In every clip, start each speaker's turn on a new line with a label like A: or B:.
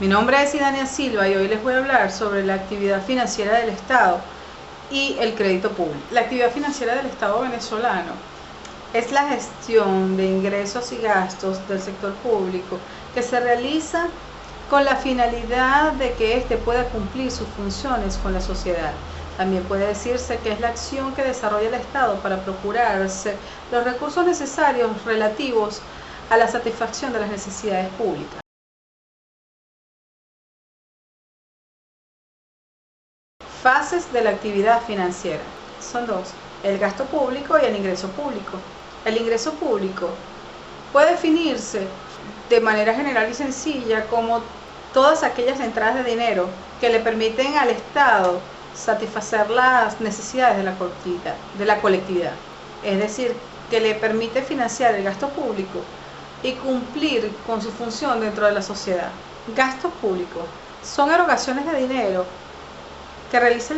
A: Mi nombre es Idania Silva y hoy les voy a hablar sobre la actividad financiera del Estado y el crédito público. La actividad financiera del Estado venezolano es la gestión de ingresos y gastos del sector público que se realiza con la finalidad de que éste pueda cumplir sus funciones con la sociedad. También puede decirse que es la acción que desarrolla el Estado para procurarse los recursos necesarios relativos a la satisfacción de las necesidades públicas. Fases de la actividad financiera. Son dos: el gasto público y el ingreso público. El ingreso público puede definirse de manera general y sencilla como todas aquellas entradas de dinero que le permiten al Estado satisfacer las necesidades de la colectividad. Es decir, que le permite financiar el gasto público y cumplir con su función dentro de la sociedad. Gastos públicos son erogaciones de dinero que realiza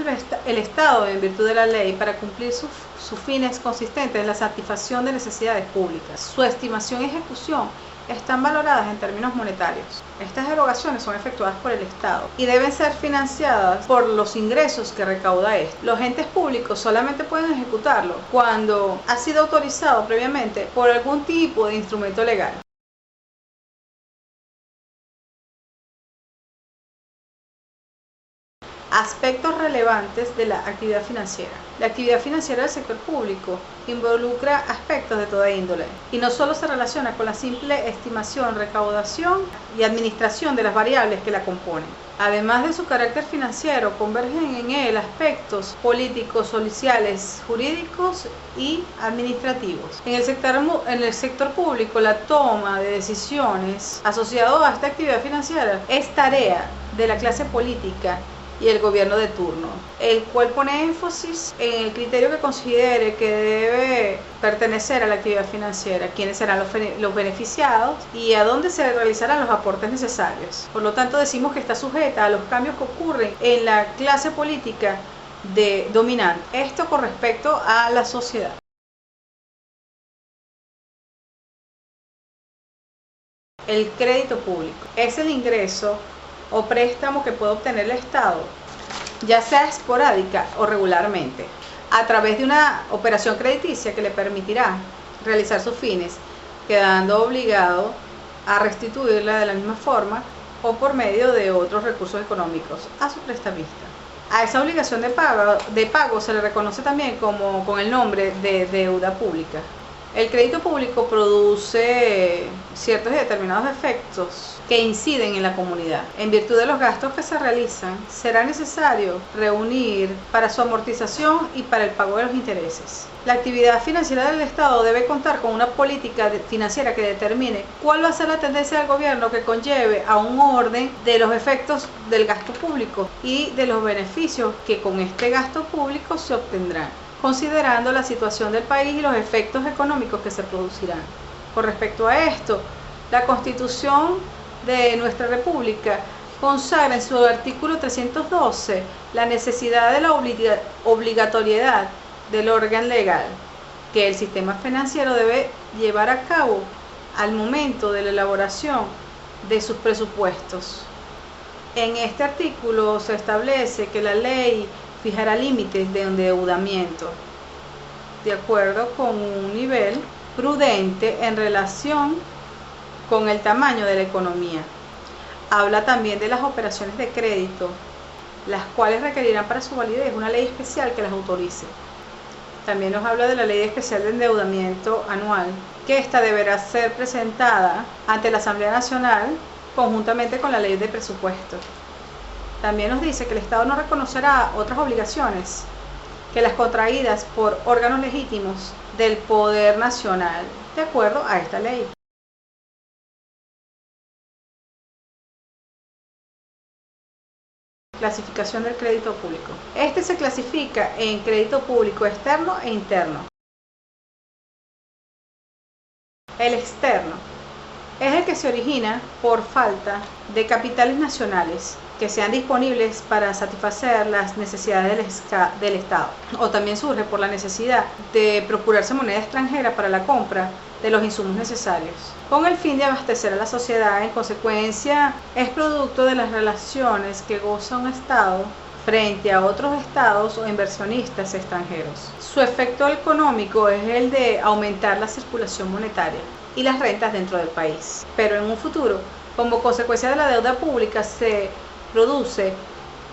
A: el Estado en virtud de la ley para cumplir sus fines consistentes en la satisfacción de necesidades públicas. Su estimación y ejecución están valoradas en términos monetarios. Estas erogaciones son efectuadas por el Estado y deben ser financiadas por los ingresos que recauda este. Los entes públicos solamente pueden ejecutarlo cuando ha sido autorizado previamente por algún tipo de instrumento legal. Aspectos relevantes de la actividad financiera. La actividad financiera del sector público involucra aspectos de toda índole y no solo se relaciona con la simple estimación, recaudación y administración de las variables que la componen. Además de su carácter financiero, convergen en él aspectos políticos, sociales, jurídicos y administrativos. En el sector público, la toma de decisiones asociado a esta actividad financiera es tarea de la clase política y el gobierno de turno, el cual pone énfasis en el criterio que considere que debe pertenecer a la actividad financiera, quiénes serán los beneficiados y a dónde se realizarán los aportes necesarios. Por lo tanto, decimos que está sujeta a los cambios que ocurren en la clase política dominante. Esto con respecto a la sociedad. El crédito público es el ingreso o préstamo que puede obtener el Estado, ya sea esporádica o regularmente, a través de una operación crediticia que le permitirá realizar sus fines, quedando obligado a restituirla de la misma forma o por medio de otros recursos económicos a su prestamista. A esa obligación de pago se le reconoce también con el nombre de deuda pública. El crédito público produce ciertos y determinados efectos que inciden en la comunidad. En virtud de los gastos que se realizan, será necesario reunir para su amortización y para el pago de los intereses. La actividad financiera del Estado debe contar con una política financiera que determine cuál va a ser la tendencia del gobierno que conlleve a un orden de los efectos del gasto público y de los beneficios que con este gasto público se obtendrán, considerando la situación del país y los efectos económicos que se producirán. Con respecto a esto, la Constitución de nuestra República consagra en su artículo 312 la necesidad de la obligatoriedad del órgano legal que el sistema financiero debe llevar a cabo al momento de la elaboración de sus presupuestos. En este artículo se establece que la ley fijará límites de endeudamiento de acuerdo con un nivel prudente en relación con el tamaño de la economía. Habla también de las operaciones de crédito, las cuales requerirán para su validez una ley especial que las autorice. También nos habla de la ley especial de endeudamiento anual, que esta deberá ser presentada ante la Asamblea Nacional conjuntamente con la ley de presupuesto. También nos dice que el Estado no reconocerá otras obligaciones que las contraídas por órganos legítimos del Poder Nacional, de acuerdo a esta ley. Clasificación del crédito público. Este se clasifica en crédito público externo e interno. El externo Es el que se origina por falta de capitales nacionales que sean disponibles para satisfacer las necesidades del Estado, o también surge por la necesidad de procurarse moneda extranjera para la compra de los insumos necesarios, con el fin de abastecer a la sociedad. En consecuencia, es producto de las relaciones que goza un Estado frente a otros estados o inversionistas extranjeros. Su efecto económico es el de aumentar la circulación monetaria y las rentas dentro del país. Pero en un futuro, como consecuencia de la deuda pública, se produce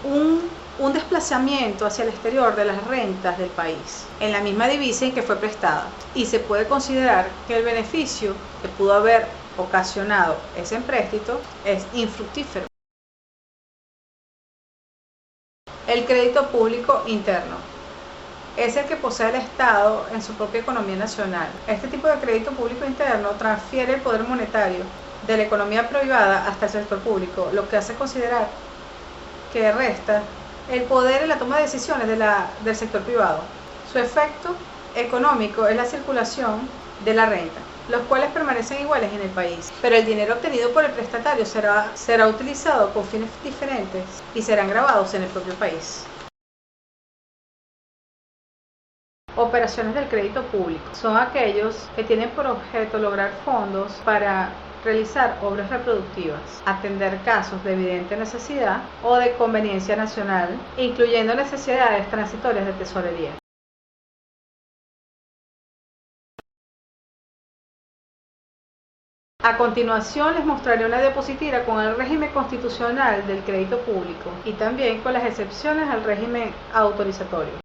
A: un desplazamiento hacia el exterior de las rentas del país en la misma divisa en que fue prestada, y se puede considerar que el beneficio que pudo haber ocasionado ese empréstito es infructífero. El crédito público interno es el que posee el Estado en su propia economía nacional. Este tipo de crédito público interno transfiere el poder monetario de la economía privada hasta el sector público, lo que hace considerar que resta el poder en la toma de decisiones del sector privado. Su efecto económico es la circulación de la renta, los cuales permanecen iguales en el país, pero el dinero obtenido por el prestatario será utilizado con fines diferentes y serán grabados en el propio país. Operaciones del crédito público son aquellos que tienen por objeto lograr fondos para realizar obras reproductivas, atender casos de evidente necesidad o de conveniencia nacional, incluyendo necesidades transitorias de tesorería. A continuación les mostraré una diapositiva con el régimen constitucional del crédito público y también con las excepciones al régimen autorizatorio.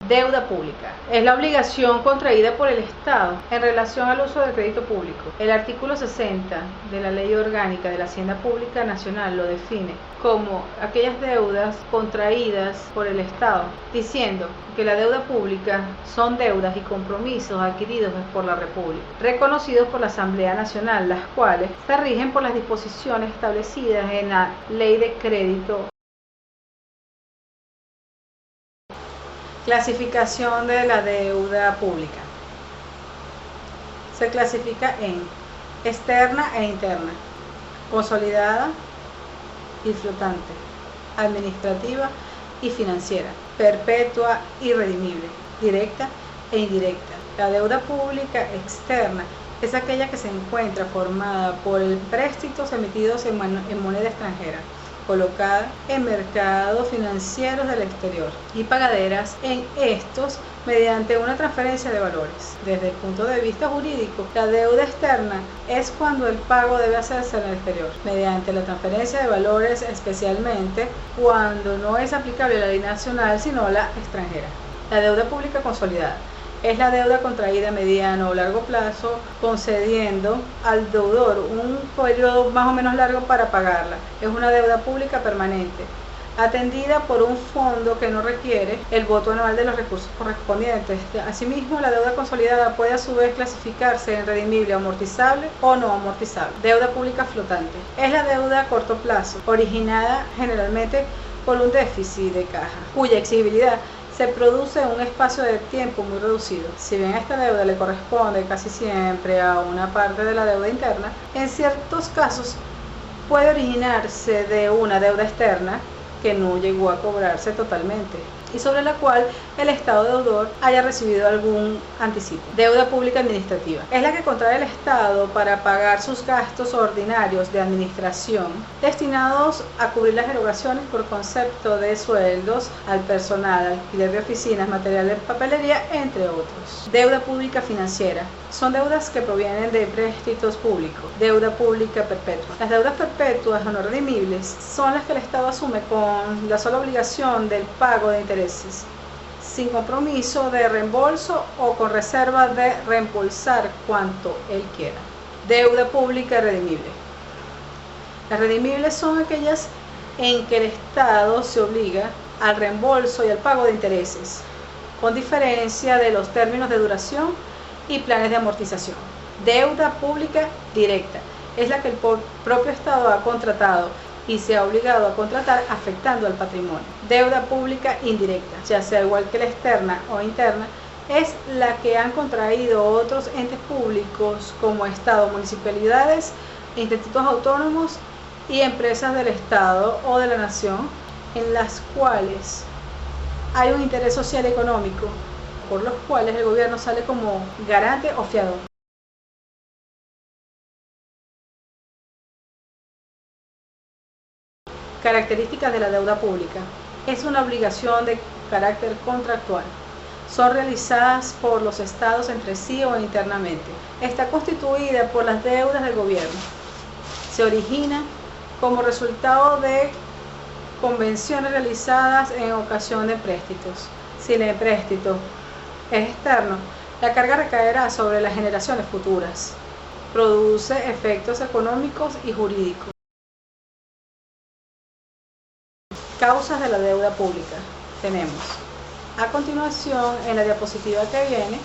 A: Deuda pública. Es la obligación contraída por el Estado en relación al uso del crédito público. El artículo 60 de la Ley Orgánica de la Hacienda Pública Nacional lo define como aquellas deudas contraídas por el Estado, diciendo que la deuda pública son deudas y compromisos adquiridos por la República, reconocidos por la Asamblea Nacional, las cuales se rigen por las disposiciones establecidas en la Ley de Crédito. Clasificación de la deuda pública. Se clasifica en externa e interna, consolidada y flotante, administrativa y financiera, perpetua y redimible, directa e indirecta. La deuda pública externa es aquella que se encuentra formada por empréstitos emitidos en moneda extranjera, colocada en mercados financieros del exterior y pagaderas en estos mediante una transferencia de valores. Desde el punto de vista jurídico, la deuda externa es cuando el pago debe hacerse en el exterior mediante la transferencia de valores, especialmente cuando no es aplicable la ley nacional sino la extranjera. La deuda pública consolidada es la deuda contraída a mediano o largo plazo, concediendo al deudor un periodo más o menos largo para pagarla. Es una deuda pública permanente, atendida por un fondo que no requiere el voto anual de los recursos correspondientes. Asimismo, la deuda consolidada puede a su vez clasificarse en redimible, amortizable o no amortizable. Deuda pública flotante es la deuda a corto plazo, originada generalmente por un déficit de caja, cuya exigibilidad se produce en un espacio de tiempo muy reducido. Si bien esta deuda le corresponde casi siempre a una parte de la deuda interna, en ciertos casos puede originarse de una deuda externa que no llegó a cobrarse totalmente y sobre la cual el Estado deudor haya recibido algún anticipo. Deuda pública administrativa es la que contrae el Estado para pagar sus gastos ordinarios de administración destinados a cubrir las erogaciones por concepto de sueldos al personal, alquiler de oficinas, material de papelería, entre otros. Deuda pública financiera son deudas que provienen de empréstitos públicos. Deuda pública perpetua. Las deudas perpetuas o no redimibles son las que el Estado asume con la sola obligación del pago de intereses, sin compromiso de reembolso o con reserva de reembolsar cuanto él quiera. Deuda pública redimible. Las redimibles son aquellas en que el Estado se obliga al reembolso y al pago de intereses, con diferencia de los términos de duración y planes de amortización. Deuda pública directa es la que el propio Estado ha contratado y se ha obligado a contratar afectando al patrimonio. Deuda pública indirecta, ya sea igual que la externa o interna, es la que han contraído otros entes públicos como Estado, municipalidades, institutos autónomos y empresas del Estado o de la Nación, en las cuales hay un interés social y económico, por los cuales el gobierno sale como garante o fiador. Características de la deuda pública. Es una obligación de carácter contractual. Son realizadas por los estados entre sí o internamente. Está constituida por las deudas del gobierno. Se origina como resultado de convenciones realizadas en ocasión de empréstitos. Si el empréstito es externo, la carga recaerá sobre las generaciones futuras. Produce efectos económicos y jurídicos. Causas de la deuda pública. Tenemos a continuación en la diapositiva que viene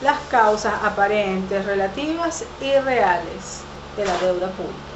A: las causas aparentes, relativas y reales de la deuda pública.